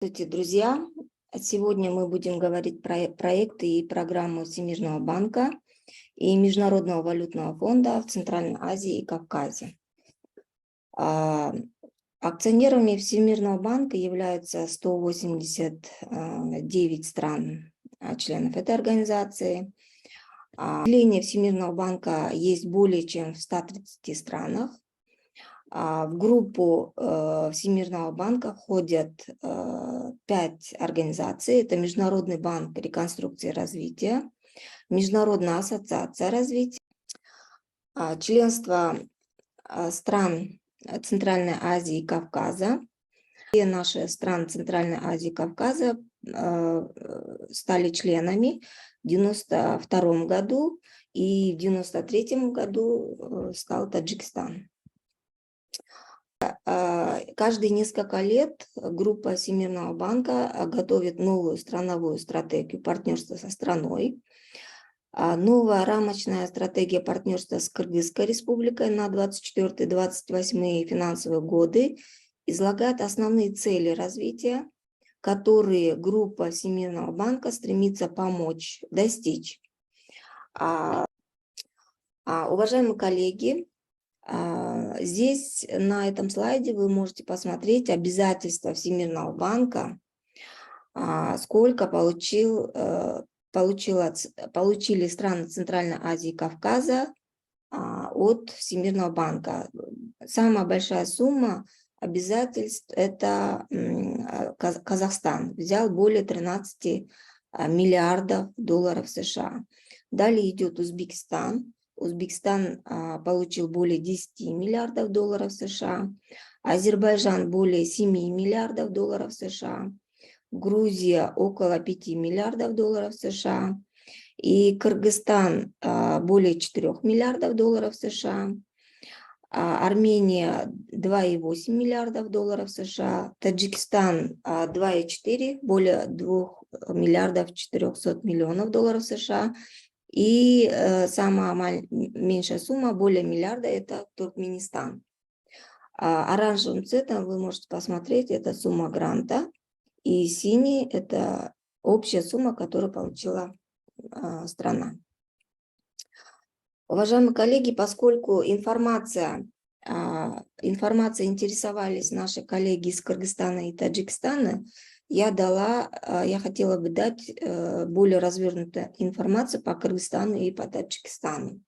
Здравствуйте, друзья! Сегодня мы будем говорить про проекты и программу Всемирного банка и Международного валютного фонда в Центральной Азии и Кавказе. Акционерами Всемирного банка являются 189 стран, членов этой организации. Отделения Всемирного банка есть более чем в 130 странах. В группу Всемирного банка входят 5 организаций. Это Международный банк реконструкции и развития, Международная ассоциация развития, членство стран Центральной Азии и Кавказа. Все наши страны Центральной Азии и Кавказа стали членами в 1992 году, и в 1993 году стал Таджикистан. Каждые несколько лет группа Всемирного банка готовит новую страновую стратегию партнерства со страной. Новая рамочная стратегия партнерства с Кыргызской республикой на 24-28 финансовые годы излагает основные цели развития, которые группа Всемирного банка стремится помочь достичь. Уважаемые коллеги, здесь на этом слайде вы можете посмотреть обязательства Всемирного банка, сколько получили страны Центральной Азии и Кавказа от Всемирного банка. Самая большая сумма обязательств – это Казахстан. Взял более 13 миллиардов долларов США. Далее идет Узбекистан. Узбекистан получил более 10 миллиардов долларов США. Азербайджан более 7 миллиардов долларов США. Грузия около 5 миллиардов долларов США. И Кыргызстан более 4 миллиардов долларов США. Армения 2,8 миллиардов долларов США. Таджикистан 2,4, более 2 миллиардов 400 миллионов долларов США. И самая меньшая сумма, более миллиарда, это Туркменистан. Оранжевым цветом вы можете посмотреть, это сумма гранта. И синий – это общая сумма, которую получила страна. Уважаемые коллеги, поскольку информацией интересовались наши коллеги из Кыргызстана и Таджикистана, я хотела бы дать более развернутую информацию по Кыргызстану и по Таджикистану.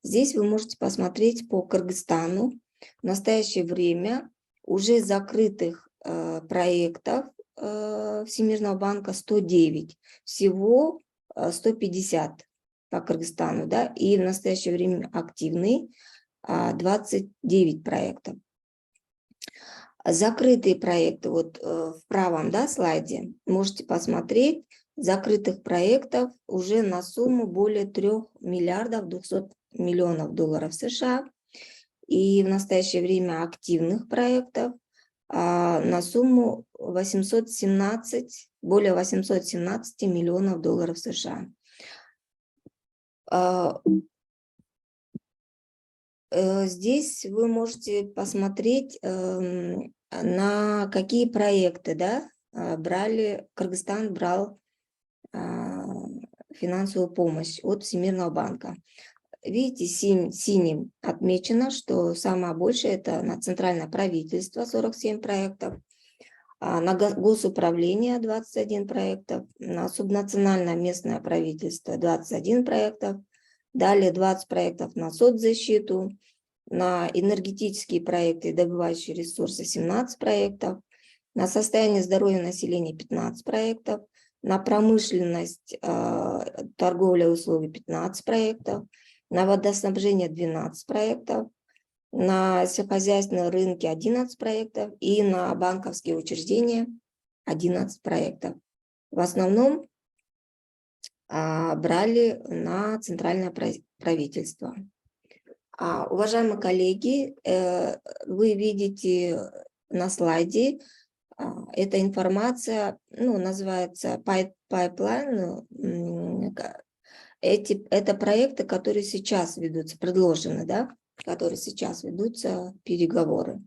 Здесь вы можете посмотреть по Кыргызстану. В настоящее время уже закрытых проектов Всемирного банка 109, всего 150 по Кыргызстану, да, и в настоящее время активны 29 проектов. Закрытые проекты, вот в правом, да, слайде, можете посмотреть, закрытых проектов уже на сумму более 3 миллиардов 200 миллионов долларов США, и в настоящее время активных проектов на сумму более 817 миллионов долларов США. Здесь вы можете посмотреть, на какие проекты, да, Кыргызстан брал финансовую помощь от Всемирного банка. Видите, синим отмечено, что самое большее это на центральное правительство 47 проектов, на госуправление 21 проектов, на субнациональное местное правительство 21 проектов, далее 20 проектов на соцзащиту, на энергетические проекты и добывающие ресурсы 17 проектов, на состояние здоровья населения 15 проектов, на промышленность, торговля и услуги 15 проектов, на водоснабжение 12 проектов, на сельскохозяйственные рынки 11 проектов и на банковские учреждения 11 проектов. В основном брали на центральное правительство. Уважаемые коллеги, вы видите на слайде, эта информация, называется pipeline. Это проекты, которые сейчас ведутся, предложены, да, которые сейчас ведутся переговоры.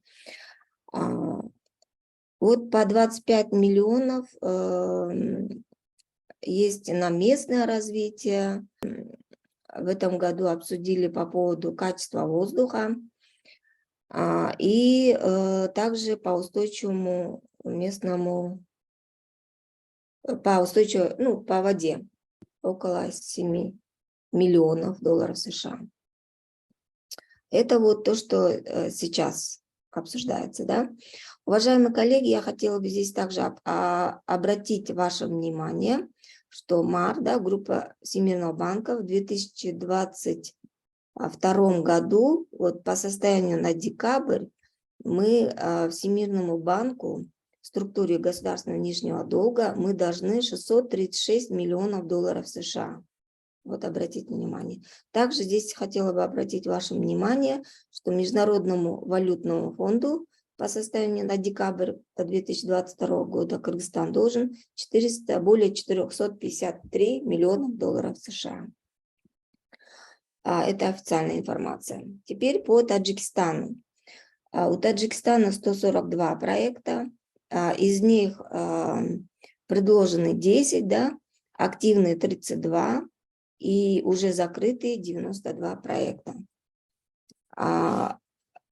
Вот по 25 миллионов есть на местное развитие. В этом году обсудили по поводу качества воздуха и также по устойчивому местному, по устойчивой, ну, по воде, около 7 миллионов долларов США. Это вот то, что сейчас обсуждается, да. Уважаемые коллеги, я хотела бы здесь также обратить ваше внимание, что МАР, да, группа Всемирного банка в 2022 году, вот по состоянию на декабрь, мы Всемирному банку в структуре государственного нижнего долга мы должны 636 миллионов долларов США. Вот обратите внимание. Также здесь хотела бы обратить ваше внимание, что Международному валютному фонду по состоянию на декабрь 2022 года Кыргызстан должен более 453 миллионов долларов США. Это официальная информация. Теперь по Таджикистану. У Таджикистана 142 проекта, из них предложены 10, да, активные 32 и уже закрытые 92 проекта.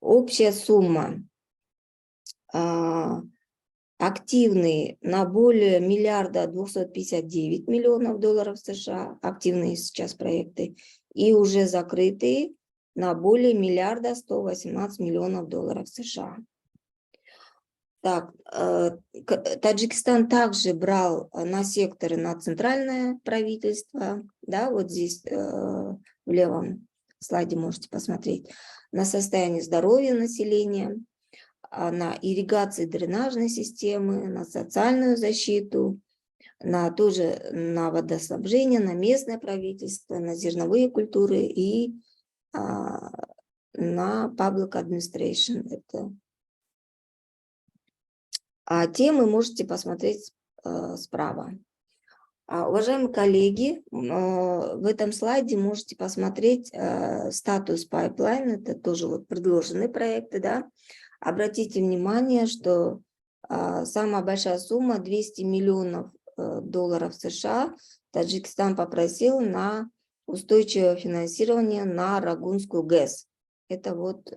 Общая сумма активные на более 1 259 миллионов долларов США, активные сейчас проекты, и уже закрытые на более 1 118 миллионов долларов США. Так, Таджикистан также брал на секторы на центральное правительство, да, вот здесь в левом слайде можете посмотреть, на состояние здоровья населения, на ирригации дренажной системы, на социальную защиту, тоже на водоснабжение, на местное правительство, на зерновые культуры и на public administration. Темы можете посмотреть справа. Уважаемые коллеги, в этом слайде можете посмотреть статус пайплайн, это тоже вот предложенные проекты, да. Обратите внимание, что самая большая сумма 200 миллионов долларов США Таджикистан попросил на устойчивое финансирование на Рагунскую ГЭС. Это вот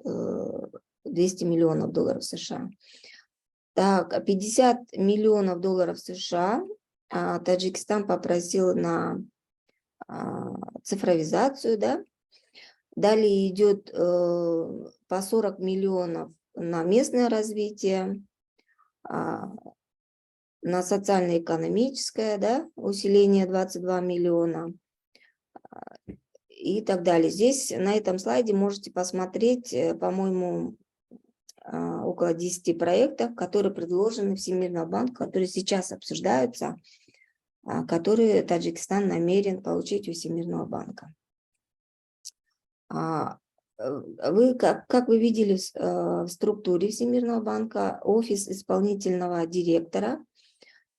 200 миллионов долларов США. Так, 50 миллионов долларов США Таджикистан попросил на цифровизацию, да. Далее идет по 40 миллионов на местное развитие, на социально-экономическое, да, усиление 22 миллиона и так далее. Здесь на этом слайде можете посмотреть, по-моему, около 10 проектов, которые предложены Всемирного банка, которые сейчас обсуждаются, которые Таджикистан намерен получить у Всемирного банка. Вы, как вы видели в структуре Всемирного банка, офис исполнительного директора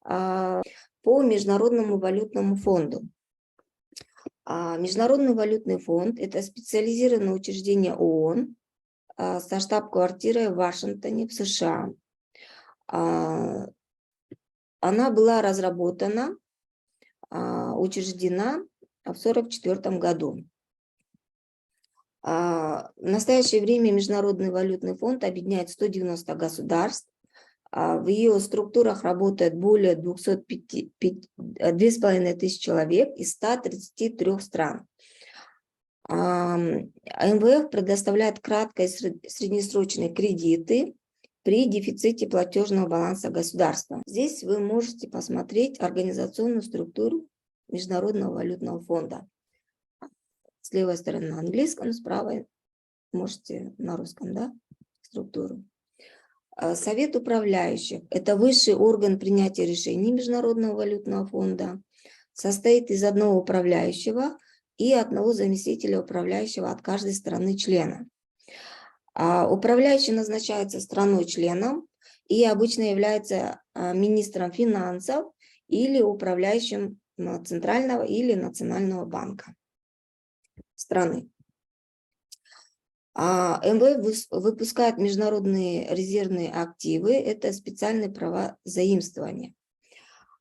по Международному валютному фонду. Международный валютный фонд – это специализированное учреждение ООН со штаб-квартирой в Вашингтоне, в США. Она была разработана, учреждена в 1944 году. В настоящее время Международный валютный фонд объединяет 190 государств. В ее структурах работает более 2500 человек из 133 стран. МВФ предоставляет краткие и среднесрочные кредиты при дефиците платежного баланса государства. Здесь вы можете посмотреть организационную структуру Международного валютного фонда. С левой стороны на английском, с правой можете на русском, да, структуру. Совет управляющих – это высший орган принятия решений Международного валютного фонда. Состоит из одного управляющего и одного заместителя управляющего от каждой страны-члена. Управляющий назначается страной-членом и обычно является министром финансов или управляющим Центрального или Национального банка страны. МВФ выпускает международные резервные активы, это специальные права заимствования.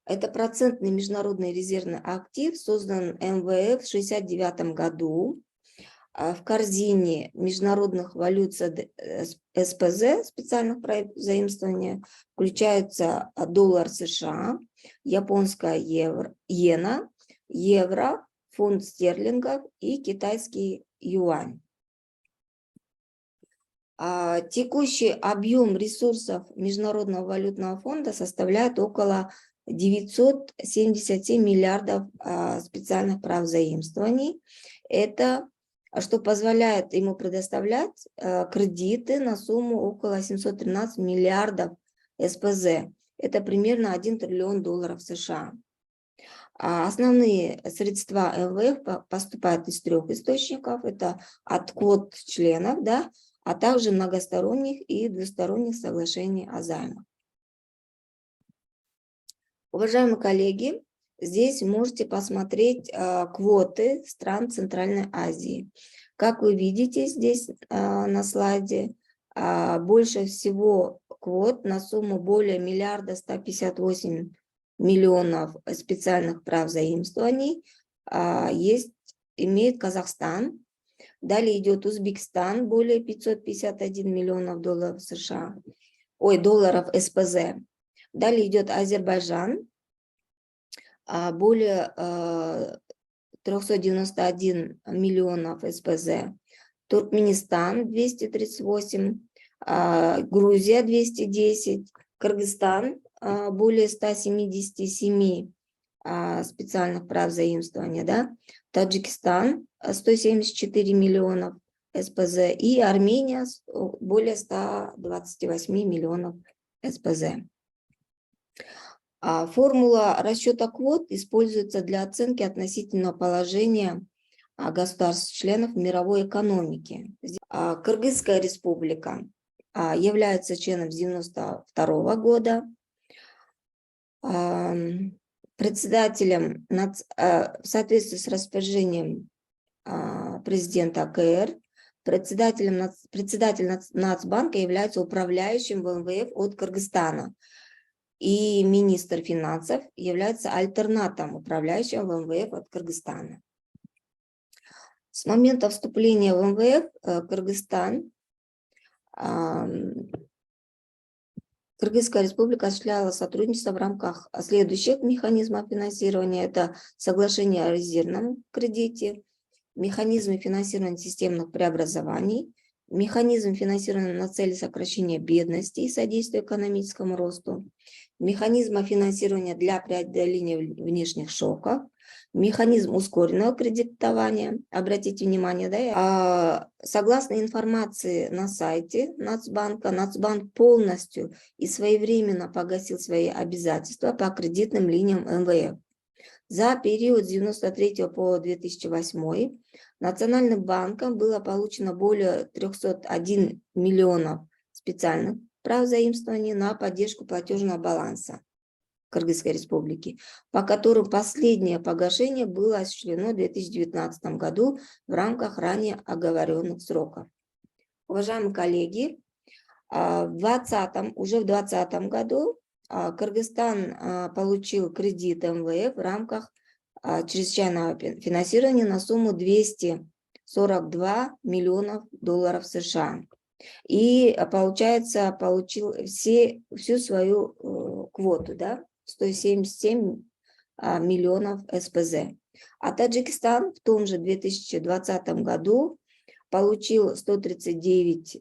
Это процентный международный резервный актив, создан МВФ в 1969 году. В корзине международных валют СПЗ, специальных проектов заимствования, включаются доллар США, японская иена, евро, фунт стерлингов и китайский юань. Текущий объем ресурсов Международного валютного фонда составляет около 977 миллиардов специальных прав заимствований. Это что позволяет ему предоставлять кредиты на сумму около 713 миллиардов СПЗ. Это примерно 1 триллион долларов США. Основные средства МВФ поступают из 3 источников. Это от квот членов, да, а также многосторонних и двусторонних соглашений о займах. Уважаемые коллеги, здесь можете посмотреть квоты стран Центральной Азии. Как вы видите здесь на слайде, больше всего квот на сумму более 1 158 миллионов специальных прав заимствований имеет Казахстан. Далее идет Узбекистан, более 551 миллионов долларов США, долларов СПЗ. Далее идет Азербайджан, более 391 миллионов СПЗ, Туркменистан 238, Грузия 210, Кыргызстан более 177 специальных прав заимствования, да? Таджикистан 174 миллионов СПЗ и Армения более 128 миллионов СПЗ. Формула расчета квот используется для оценки относительного положения государств-членов мировой экономики. Кыргызская республика является членом с 1992 года. Председателем, в соответствии с распоряжением президента КР, председатель Нацбанка является управляющим в МВФ от Кыргызстана. И министр финансов является альтернатом управляющего в МВФ от Кыргызстана. С момента вступления в МВФ Кыргызская республика осуществляла сотрудничество в рамках следующих механизмов финансирования. Это соглашение о резервном кредите, механизмы финансирования системных преобразований, механизм финансирования на цели сокращения бедности и содействия экономическому росту, механизм финансирования для преодоления внешних шоков, механизм ускоренного кредитования. Обратите внимание, да, согласно информации на сайте Нацбанка, Нацбанк полностью и своевременно погасил свои обязательства по кредитным линиям МВФ. За период с 1993 по 2008 Национальным банком было получено более 301 миллионов специальных прав заимствований на поддержку платежного баланса Кыргызской республики, по которым последнее погашение было осуществлено в 2019 году в рамках ранее оговоренных сроков. Уважаемые коллеги, уже в 2020 году Кыргызстан получил кредит МВФ в рамках чрезвычайного финансирования на сумму 242 миллионов долларов США. И, получается, получил всю свою квоту, да, 177 миллионов СПЗ. А Таджикистан в том же 2020 году получил 139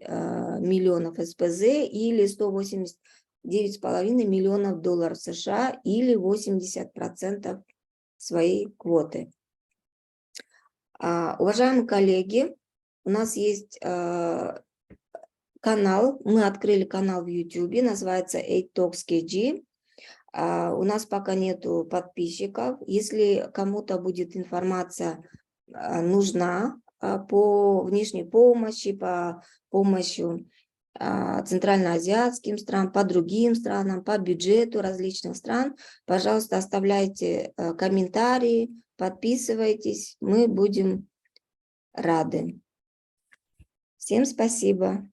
миллионов СПЗ или 189,5 миллионов долларов США или 80% своей квоты. Уважаемые коллеги, у нас есть канал, мы открыли канал в YouTube, называется 8talks.kg. У нас пока нету подписчиков. Если кому-то будет информация нужна по внешней помощи, по помощи центральноазиатским странам, по другим странам, по бюджету различных стран, пожалуйста, оставляйте комментарии, подписывайтесь, мы будем рады. Всем спасибо.